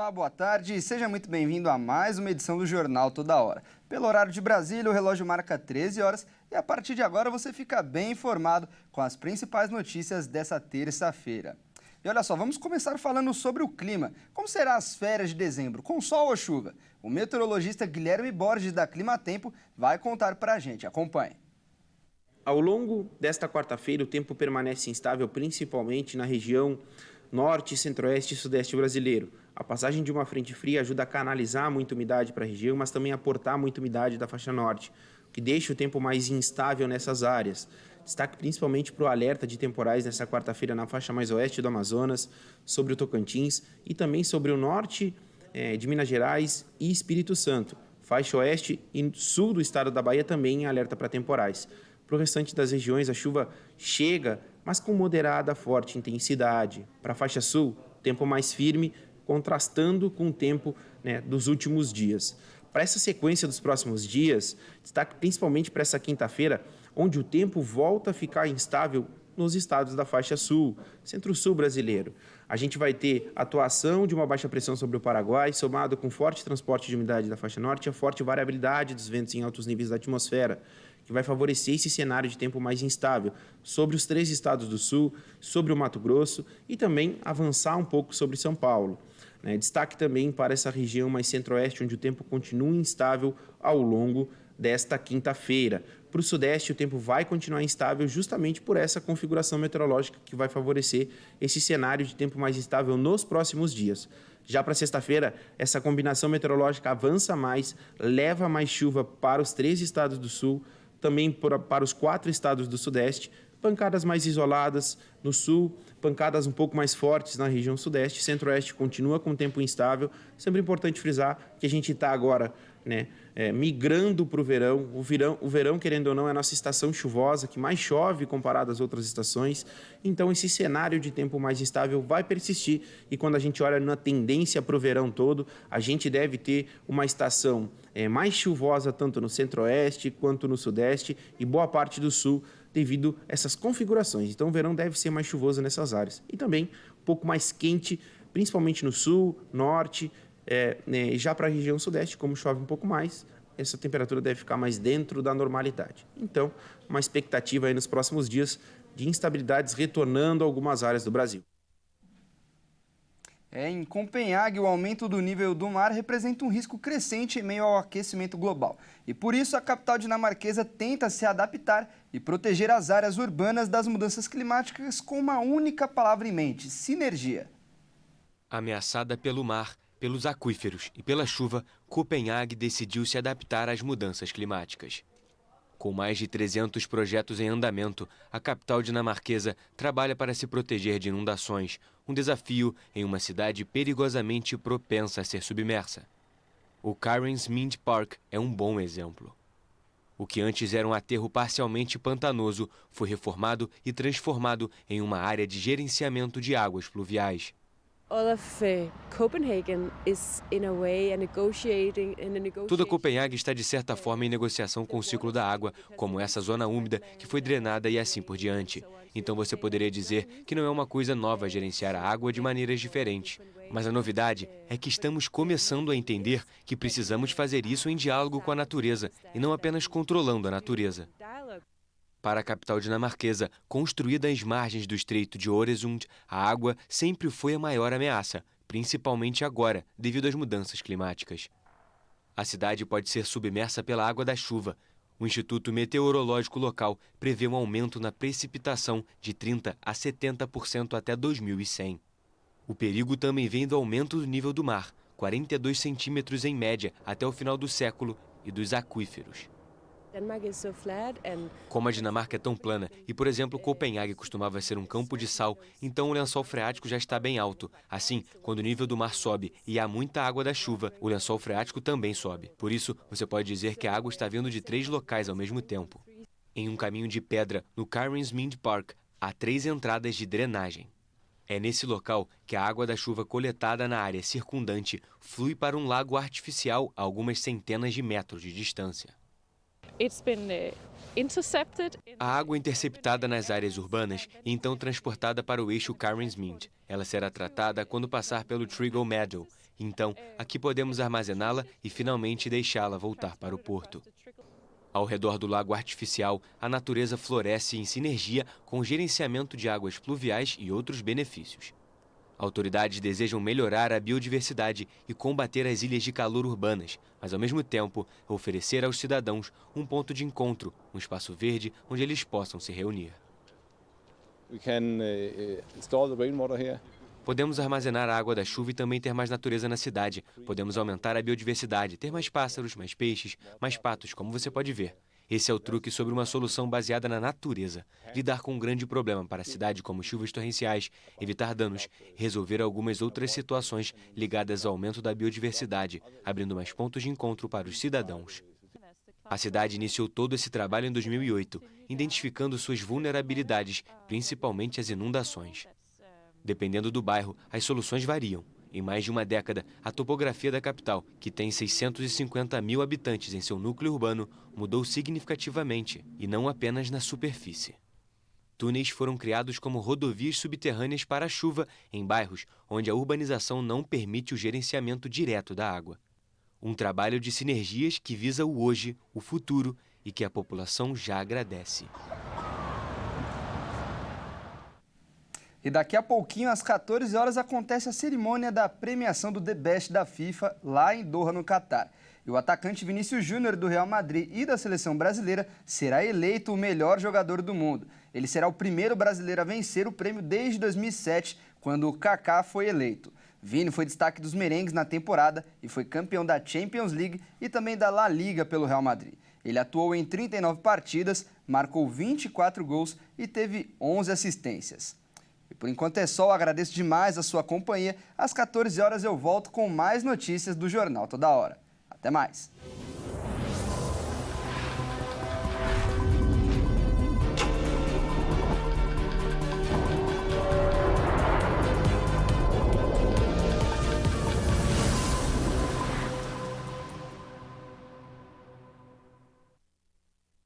Olá, boa tarde e seja muito bem-vindo a mais uma edição do Jornal Toda Hora. Pelo horário de Brasília, o relógio marca 13 horas e a partir de agora você fica bem informado com as principais notícias dessa terça-feira. E olha só, vamos começar falando sobre o clima. Como serão as férias de dezembro, com sol ou chuva? O meteorologista Guilherme Borges da Climatempo vai contar pra gente. Acompanhe. Ao longo desta quarta-feira, o tempo permanece instável, principalmente na região norte, centro-oeste e sudeste brasileiro. A passagem de uma frente fria ajuda a canalizar muita umidade para a região, mas também a aportar muita umidade da faixa norte, o que deixa o tempo mais instável nessas áreas. Destaque principalmente para o alerta de temporais nessa quarta-feira na faixa mais oeste do Amazonas, sobre o Tocantins e também sobre o norte de Minas Gerais e Espírito Santo. Faixa oeste e sul do estado da Bahia também em alerta para temporais. Para o restante das regiões, a chuva chega, mas com moderada a forte intensidade. Para a faixa sul, tempo mais firme, contrastando com o tempo dos últimos dias. Para essa sequência dos próximos dias, destaque principalmente para essa quinta-feira, onde o tempo volta a ficar instável nos estados da faixa sul, centro-sul brasileiro. A gente vai ter atuação de uma baixa pressão sobre o Paraguai, somado com forte transporte de umidade da faixa norte e a forte variabilidade dos ventos em altos níveis da atmosfera, que vai favorecer esse cenário de tempo mais instável sobre os 3 estados do sul, sobre o Mato Grosso e também avançar um pouco sobre São Paulo. Destaque também para essa região mais centro-oeste, onde o tempo continua instável ao longo desta quinta-feira. Para o sudeste, o tempo vai continuar instável justamente por essa configuração meteorológica que vai favorecer esse cenário de tempo mais instável nos próximos dias. Já para sexta-feira, essa combinação meteorológica avança mais, leva mais chuva para os 3 estados do sul, também para os 4 estados do sudeste, pancadas mais isoladas no sul, pancadas um pouco mais fortes na região sudeste, centro-oeste continua com tempo instável. Sempre importante frisar que a gente está agora migrando para o verão. O verão, querendo ou não, é a nossa estação chuvosa, que mais chove comparado às outras estações. Então, esse cenário de tempo mais instável vai persistir. E quando a gente olha na tendência para o verão todo, a gente deve ter uma estação mais chuvosa tanto no centro-oeste quanto no sudeste e boa parte do sul, devido a essas configurações. Então, o verão deve ser mais chuvoso nessas áreas. E também um pouco mais quente, principalmente no sul, norte, já para a região sudeste, como chove um pouco mais, essa temperatura deve ficar mais dentro da normalidade. Então, uma expectativa aí nos próximos dias de instabilidades retornando a algumas áreas do Brasil. Em Copenhague, o aumento do nível do mar representa um risco crescente em meio ao aquecimento global. E por isso a capital dinamarquesa tenta se adaptar e proteger as áreas urbanas das mudanças climáticas com uma única palavra em mente: sinergia. Ameaçada pelo mar, pelos aquíferos e pela chuva, Copenhague decidiu se adaptar às mudanças climáticas. Com mais de 300 projetos em andamento, a capital dinamarquesa trabalha para se proteger de inundações, um desafio em uma cidade perigosamente propensa a ser submersa. O Karens Mind Park é um bom exemplo. O que antes era um aterro parcialmente pantanoso foi reformado e transformado em uma área de gerenciamento de águas pluviais. Toda Copenhague está de certa forma em negociação com o ciclo da água, como essa zona úmida que foi drenada e assim por diante. Então você poderia dizer que não é uma coisa nova gerenciar a água de maneiras diferentes. Mas a novidade é que estamos começando a entender que precisamos fazer isso em diálogo com a natureza e não apenas controlando a natureza. Para a capital dinamarquesa, construída às margens do Estreito de Øresund, a água sempre foi a maior ameaça, principalmente agora, devido às mudanças climáticas. A cidade pode ser submersa pela água da chuva. O Instituto Meteorológico local prevê um aumento na precipitação de 30% a 70% até 2100. O perigo também vem do aumento do nível do mar, 42 centímetros em média até o final do século, e dos aquíferos. Como a Dinamarca é tão plana e, por exemplo, Copenhague costumava ser um campo de sal, então o lençol freático já está bem alto. Assim, quando o nível do mar sobe e há muita água da chuva, o lençol freático também sobe. Por isso, você pode dizer que a água está vindo de 3 locais ao mesmo tempo. Em um caminho de pedra, no Karens Mind Park, há 3 entradas de drenagem. É nesse local que a água da chuva coletada na área circundante flui para um lago artificial a algumas centenas de metros de distância. A água é interceptada nas áreas urbanas e então transportada para o eixo Karens Mind. Ela será tratada quando passar pelo Triglav Meadow. Então, aqui podemos armazená-la e finalmente deixá-la voltar para o porto. Ao redor do lago artificial, a natureza floresce em sinergia com o gerenciamento de águas pluviais e outros benefícios. Autoridades desejam melhorar a biodiversidade e combater as ilhas de calor urbanas, mas ao mesmo tempo oferecer aos cidadãos um ponto de encontro, um espaço verde onde eles possam se reunir. Podemos armazenar a água da chuva e também ter mais natureza na cidade. Podemos aumentar a biodiversidade, ter mais pássaros, mais peixes, mais patos, como você pode ver. Esse é o truque sobre uma solução baseada na natureza. Lidar com um grande problema para a cidade, como chuvas torrenciais, evitar danos e resolver algumas outras situações ligadas ao aumento da biodiversidade, abrindo mais pontos de encontro para os cidadãos. A cidade iniciou todo esse trabalho em 2008, identificando suas vulnerabilidades, principalmente as inundações. Dependendo do bairro, as soluções variam. Em mais de uma década, a topografia da capital, que tem 650 mil habitantes em seu núcleo urbano, mudou significativamente, e não apenas na superfície. Túneis foram criados como rodovias subterrâneas para a chuva em bairros onde a urbanização não permite o gerenciamento direto da água. Um trabalho de sinergias que visa o hoje, o futuro e que a população já agradece. E daqui a pouquinho, às 14 horas, acontece a cerimônia da premiação do The Best da FIFA lá em Doha, no Catar. E o atacante Vinícius Júnior, do Real Madrid e da seleção brasileira, será eleito o melhor jogador do mundo. Ele será o primeiro brasileiro a vencer o prêmio desde 2007, quando o Kaká foi eleito. Vini foi destaque dos merengues na temporada e foi campeão da Champions League e também da La Liga pelo Real Madrid. Ele atuou em 39 partidas, marcou 24 gols e teve 11 assistências. E por enquanto é só, eu agradeço demais a sua companhia. Às 14 horas eu volto com mais notícias do Jornal Toda Hora. Até mais!